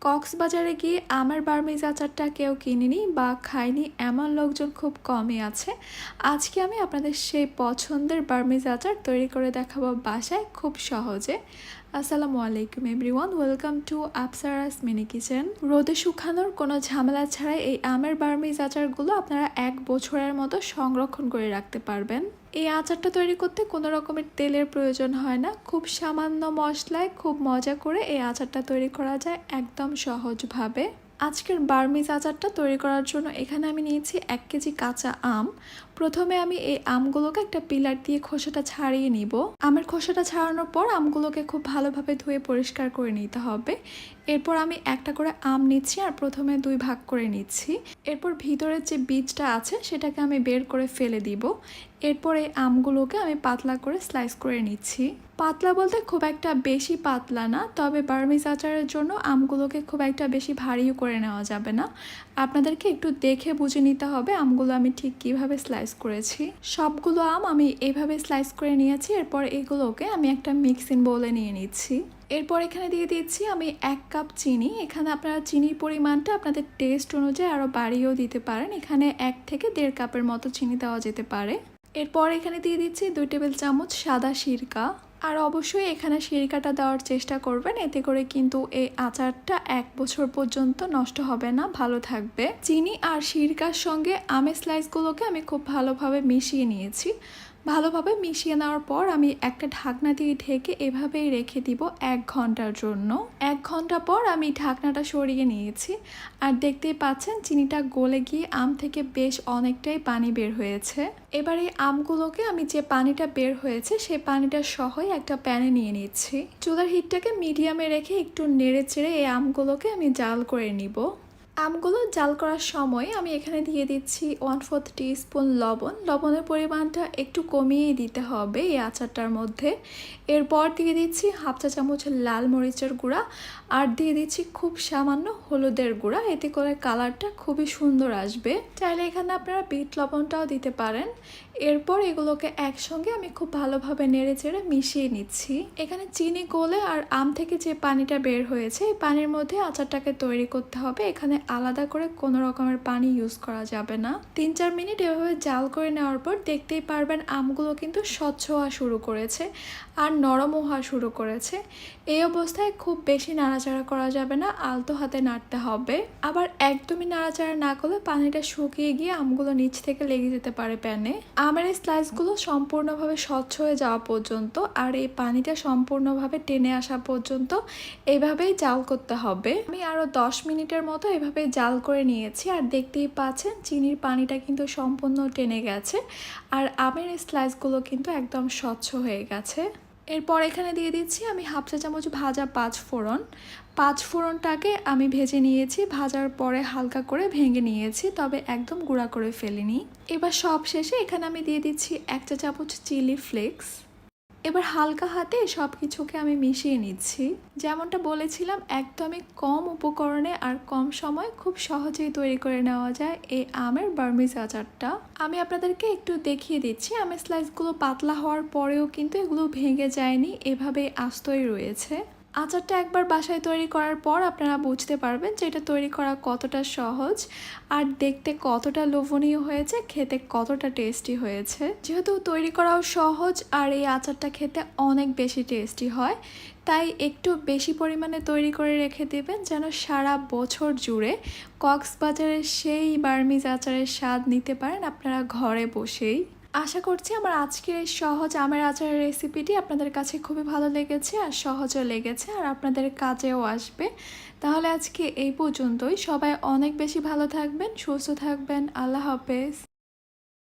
কক্সবাজারে গিয়ে আমের বার্মিজ আচারটা কেউ কিনেনি বা খায়নি এমন লোকজন খুব কমই আছে। আজকে আমি আপনাদের সেই পছন্দের বার্মিজ আচার তৈরি করে দেখাবো বাসায় খুব সহজে। আসসালামু আলাইকুম everyone, welcome to Apsara's mini kitchen. রোদে শুকানোর কোনো ঝামেলা ছাড়াই এই আমের বার্মিজ আচারগুলো আপনারা 1 বছরের মতো সংরক্ষণ করে রাখতে পারবেন। এই আচারটা তৈরি করতে কোনো রকমের তেলের প্রয়োজন হয় না, খুব সামান্য মশলায় খুব মজা করে এই আচারটা তৈরি করা যায় একদম সহজভাবে। আজকের বার্মিজ আচারটা তৈরি করার জন্য এখানে আমি নিয়েছি 1 কেজি কাঁচা আম। প্রথমে আমি এই আমগুলোকে একটা পিলার দিয়ে খোসাটা ছাড়িয়ে নিব। আমের খোসাটা ছাড়ানোর পর আমগুলোকে খুব ভালোভাবে ধুয়ে পরিষ্কার করে নিতে হবে। এরপর আমি একটা করে আম নিচ্ছি আর প্রথমে 2 ভাগ করে নিচ্ছি। এরপর ভিতরের যে বীজটা আছে সেটাকে আমি বের করে ফেলে দিব। এরপর এই আমগুলোকে আমি পাতলা করে স্লাইস করে নিচ্ছি। পাতলা বলতে খুব একটা বেশি পাতলা না, তবে বার্মিজ আচারের জন্য আমগুলোকে খুব একটা বেশি ভারীও করে নেওয়া যাবে না। আপনাদেরকে একটু দেখে বুঝে নিতে হবে আমগুলো আমি ঠিক কিভাবে স্লাইস করেছি। সবগুলো আম আমি এইভাবে স্লাইস করে নিয়েছি। এরপর এগুলোকে আমি একটা মিক্সিং বোলে নিয়ে নিচ্ছি। এরপর এখানে দিয়ে দিচ্ছি আমি 1 কাপ চিনি। এখানে আপনারা চিনির পরিমাণটা আপনাদের টেস্ট অনুযায়ী আরও বাড়িয়েও দিতে পারেন। এখানে 1 থেকে 1.5 কাপের মতো চিনি দেওয়া যেতে পারে। এরপর এখানে দিয়ে দিচ্ছি 2 টেবিল চামচ সাদা সিরকা। আর অবশ্যই এখানে সিরকাটা দেওয়ার চেষ্টা করবেন, এতে করে কিন্তু এই আচারটা 1 বছর পর্যন্ত নষ্ট হবে না, ভালো থাকবে। চিনি আর সিরকার সঙ্গে আমের স্লাইসগুলোকে আমি খুব ভালোভাবে মিশিয়ে নিয়েছি। ভালোভাবে মিশিয়ে নেওয়ার পর আমি একটা ঢাকনা দিয়ে ঢেকে এভাবেই রেখে দিব 1 ঘন্টার জন্য। 1 ঘন্টা পর আমি ঢাকনাটা সরিয়ে নিয়েছি। আর দেখতেই পাচ্ছেন চিনিটা গলে গিয়ে আম থেকে বেশ অনেকটাই পানি বের হয়েছে। এবার এই আমগুলোকে আমি যে পানিটা বের হয়েছে সেই পানিটা সহই একটা প্যানে নিয়ে নিচ্ছি। চুলার হিটটাকে মিডিয়ামে রেখে একটু নেড়ে চেড়ে এই আমগুলোকে আমি জাল করে নিব। আমগুলো জাল করার সময় আমি এখানে দিয়ে দিচ্ছি 1/4 টিস্পুন লবণ। লবণের পরিমাণটা একটু কমিয়েই দিতে হবে এই আচারটার মধ্যে। এরপর দিয়ে দিচ্ছি 1/2 চা চামচ লাল মরিচের গুঁড়া আর দিয়ে দিচ্ছি খুব সামান্য হলুদের গুঁড়া, এতে করে কালারটা খুবই সুন্দর আসবে। চাইলে এখানে আপনারা বিট লবণটাও দিতে পারেন। এরপর এগুলোকে একসঙ্গে আমি খুব ভালোভাবে নেড়ে চেড়ে মিশিয়ে নিচ্ছি। এখানে চিনি গলে আর আম থেকে যে পানিটা বের হয়েছে এই পানির মধ্যে আচারটাকে তৈরি করতে হবে। এখানে আলাদা করে কোনো রকমের পানি ইউজ করা যাবে না। 3-4 মিনিট এভাবে জাল করে নেওয়ার পর দেখতেই পারবেন আমগুলো কিন্তু স্বচ্ছ হওয়া শুরু করেছে আর নরমও হওয়া শুরু করেছে। এই অবস্থায় খুব বেশি নাড়াচাড়া করা যাবে না, আলতো হাতে নাড়তে হবে। আবার একদমই নাড়াচাড়া না করলে পানিটা শুকিয়ে গিয়ে আমগুলো নিচ থেকে লেগে যেতে পারে প্যানে। আমের এই স্লাইসগুলো সম্পূর্ণভাবে স্বচ্ছ হয়ে যাওয়া পর্যন্ত আর এই পানিটা সম্পূর্ণভাবে টেনে আসা পর্যন্ত এইভাবেই জাল করতে হবে। আমি আরও 10 মিনিটের মতো এভাবে জাল করে নিয়েছি আর দেখতেই পাচ্ছেন চিনির পানিটা কিন্তু সম্পূর্ণ টেনে গেছে আর আমের এই স্লাইসগুলো কিন্তু একদম স্বচ্ছ হয়ে গেছে। এরপর এখানে দিয়ে দিচ্ছি আমি 1/2 চা চামচ ভাজা 5 ফোড়ন। 5 ফোড়নটাকে আমি ভেজে নিয়েছি, ভাজার পরে হালকা করে ভেঙে নিয়েছি, তবে একদম গুঁড়া করে ফেলিনি। এবার সব শেষে এখানে আমি দিয়ে দিচ্ছি 1 চা চামচ চিলি ফ্লেক্স। এবার হালকা হাতে সব কিছুকে আমি মিশিয়ে নিচ্ছি। যেমনটা বলেছিলাম একদমই কম উপকরণে আর কম সময় খুব সহজেই তৈরি করে নেওয়া যায় এই আমের বার্মিজ আচারটা। আমি আপনাদেরকে একটু দেখিয়ে দিচ্ছি। আমের স্লাইসগুলো পাতলা হওয়ার পরেও কিন্তু এগুলো ভেঙে যায়নি, এভাবেই আস্তই রয়েছে। আচারটা একবার বাসায় তৈরি করার পর আপনারা বুঝতে পারবেন যে এটা তৈরি করা কতটা সহজ আর দেখতে কতটা লোভনীয় হয়েছে, খেতে কতটা টেস্টি হয়েছে। যেহেতু তৈরি করাও সহজ আর এই আচারটা খেতে অনেক বেশি টেস্টি হয়, তাই একটু বেশি পরিমাণে তৈরি করে রেখে দেবেন যেন সারা বছর জুড়ে কক্সবাজারের সেই বার্মিজ আচারের স্বাদ নিতে পারেন আপনারা ঘরে বসেই। আশা করছি আমার আজকের এই সহজ আমের আচারের রেসিপিটি আপনাদের কাছে খুবই ভালো লেগেছে আর সহজও লেগেছে আর আপনাদের কাজেও আসবে। তাহলে আজকে এই পর্যন্তই। সবাই অনেক বেশি ভালো থাকবেন, সুস্থ থাকবেন। আল্লাহ হাফেজ।